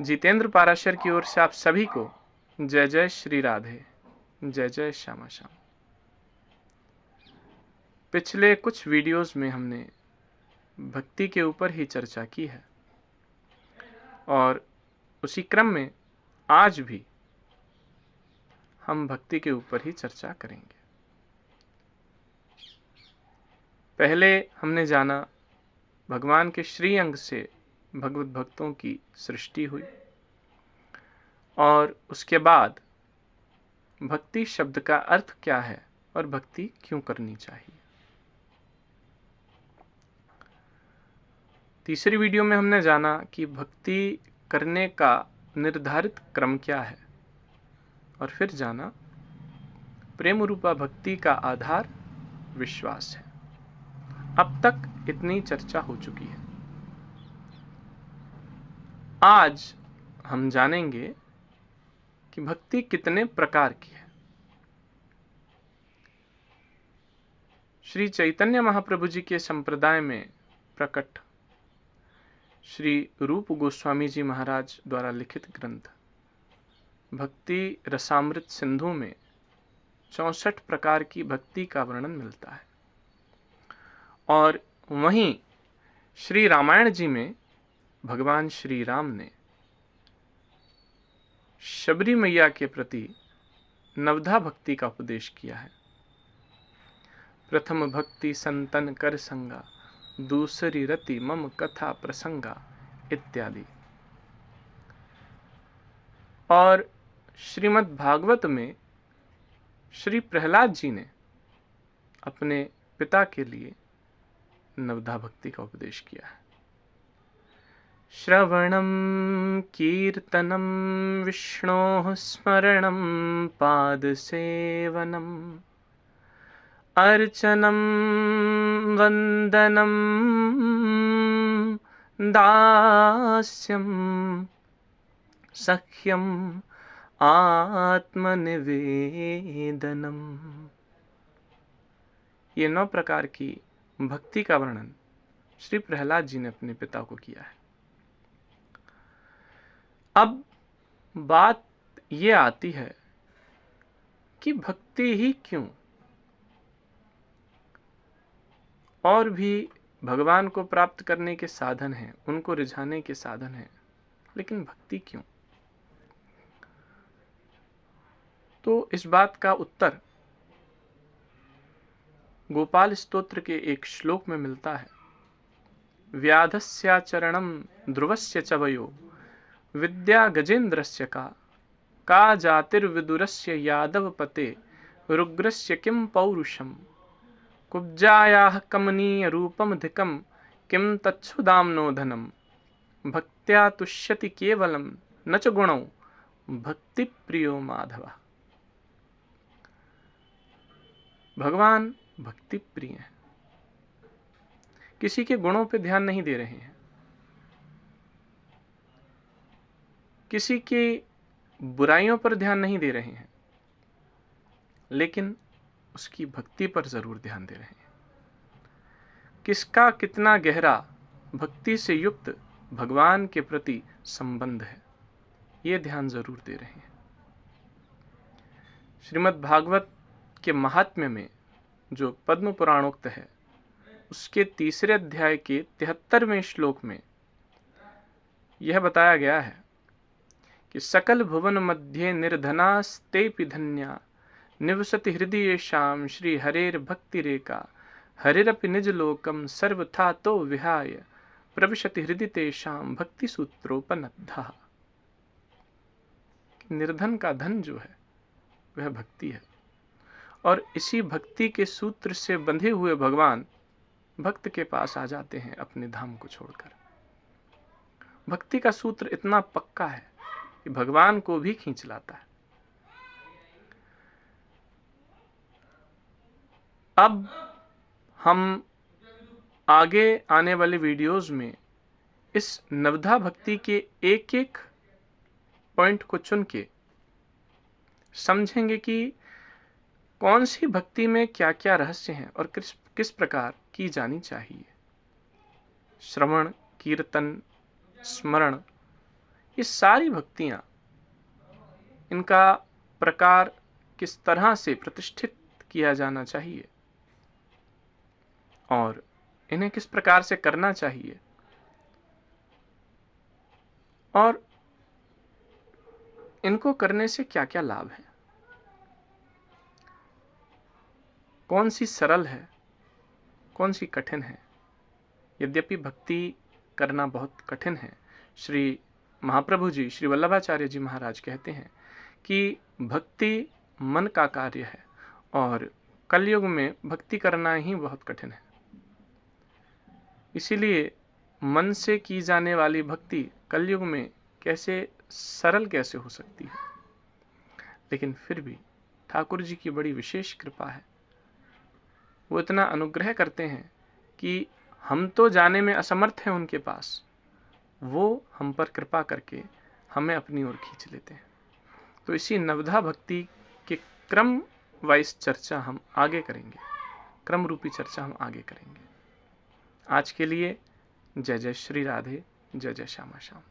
जितेंद्र पाराशर की ओर से आप सभी को जय जय श्री राधे, जय जय श्यामा श्याम। पिछले कुछ वीडियोस में हमने भक्ति के ऊपर ही चर्चा की है और उसी क्रम में आज भी हम भक्ति के ऊपर ही चर्चा करेंगे। पहले हमने जाना भगवान के श्री अंग से भगवत भक्तों की सृष्टि हुई और उसके बाद भक्ति शब्द का अर्थ क्या है और भक्ति क्यों करनी चाहिए। तीसरी वीडियो में हमने जाना कि भक्ति करने का निर्धारित क्रम क्या है और फिर जाना प्रेम रूपा भक्ति का आधार विश्वास है। अब तक इतनी चर्चा हो चुकी है। आज हम जानेंगे कि भक्ति कितने प्रकार की है। श्री चैतन्य महाप्रभु जी के संप्रदाय में प्रकट श्री रूप गोस्वामी जी महाराज द्वारा लिखित ग्रंथ भक्ति रसामृत सिंधु में 64 प्रकार की भक्ति का वर्णन मिलता है और वहीं श्री रामायण जी में भगवान श्री राम ने शबरी मैया के प्रति नवधा भक्ति का उपदेश किया है। प्रथम भक्ति संतन कर संगा, दूसरी रति मम कथा प्रसंगा इत्यादि। और श्रीमद् भागवत में श्री प्रहलाद जी ने अपने पिता के लिए नवधा भक्ति का उपदेश किया है। श्रवणं कीर्तनं विष्णोः स्मरणं पादसेवनम् अर्चनं वन्दनं दास्यं सख्यं आत्मनिवेदनम। ये 9 प्रकार की भक्ति का वर्णन श्री प्रहलाद जी ने अपने पिता को किया है। अब बात ये आती है कि भक्ति ही क्यों? और भी भगवान को प्राप्त करने के साधन हैं, उनको रिझाने के साधन हैं, लेकिन भक्ति क्यों? तो इस बात का उत्तर गोपाल स्तोत्र के एक श्लोक में मिलता है। व्याधस्याचरणं ध्रुवस्य च वयो विद्या गजेन्द्रस्य का जातिर्विदुरस्य यादवपते रुग्रस्य किं पौरुषम कुब्जायाः कमनीय रूपमधिकं किं तच्छुदाम्नो धनम भक्त्या तुष्यति केवलम न च गुणौ भक्ति प्रियो माधव। भगवान भक्ति प्रिय हैं, किसी के गुणों पे ध्यान नहीं दे रहे हैं, किसी की बुराइयों पर ध्यान नहीं दे रहे हैं, लेकिन उसकी भक्ति पर जरूर ध्यान दे रहे हैं। किसका कितना गहरा भक्ति से युक्त भगवान के प्रति संबंध है, ये ध्यान जरूर दे रहे हैं। श्रीमद् भागवत के महात्म्य में जो पद्म पुराणोक्त है, उसके 3 अध्याय के 73वें श्लोक में यह बताया गया है कि सकल भुवन मध्य निर्धनास्तेपि धन्या निवसति हृदयेषां श्री हरेर भक्ति रेका हरिरपि निज लोकम सर्वथा तो विहाय प्रविशति हृदय तेषां भक्ति सूत्रोपनद्धः। निर्धन का धन जो है वह भक्ति है और इसी भक्ति के सूत्र से बंधे हुए भगवान भक्त के पास आ जाते हैं अपने धाम को छोड़कर। भक्ति का सूत्र इतना पक्का है कि भगवान को भी खींच लाता है। अब हम आगे आने वाले वीडियोस में इस नवधा भक्ति के एक एक पॉइंट को चुन के समझेंगे कि कौन सी भक्ति में क्या क्या रहस्य हैं और किस प्रकार की जानी चाहिए। श्रवण, कीर्तन, स्मरण, ये सारी भक्तियाँ, इनका प्रकार किस तरह से प्रतिष्ठित किया जाना चाहिए और इन्हें किस प्रकार से करना चाहिए और इनको करने से क्या क्या लाभ है, कौन सी सरल है, कौन सी कठिन है। यद्यपि भक्ति करना बहुत कठिन है, श्री महाप्रभु जी, श्री वल्लभाचार्य जी महाराज कहते हैं कि भक्ति मन का कार्य है और कलयुग में भक्ति करना ही बहुत कठिन है। इसीलिए मन से की जाने वाली भक्ति कलयुग में कैसे सरल कैसे हो सकती है। लेकिन फिर भी ठाकुर जी की बड़ी विशेष कृपा है, वो इतना अनुग्रह करते हैं कि हम तो जाने में असमर्थ हैं उनके पास, वो हम पर कृपा करके हमें अपनी ओर खींच लेते हैं। तो इसी नवधा भक्ति के क्रम वाइज चर्चा हम आगे करेंगे, क्रम रूपी चर्चा हम आगे करेंगे। आज के लिए जय जय श्री राधे, जय जय श्यामा श्याम।